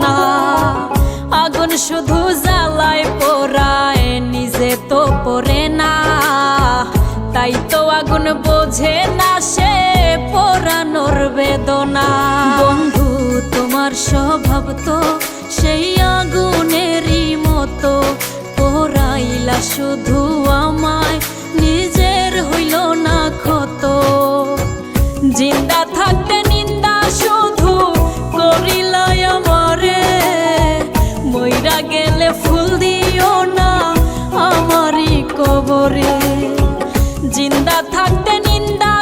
না। আগুন শুধু জ্বালায় পোড়ায়, নিজে তো পড়ে না। তাই তো আগুন বোঝে না সে পোড়ানোর বেদনা। বন্ধু তোমার স্বভাব তো সেই আগুনেরই মতো, পোড়াইলা শুধু আমায়, নিজের হইল না ক্ষত। জিন্দা থাকতে নিন্দা শুধু করিলাই আমারে, মইরা গেলে ফুল দিও না আমারই কবরে। জিন্দা থাকতে নিন্দা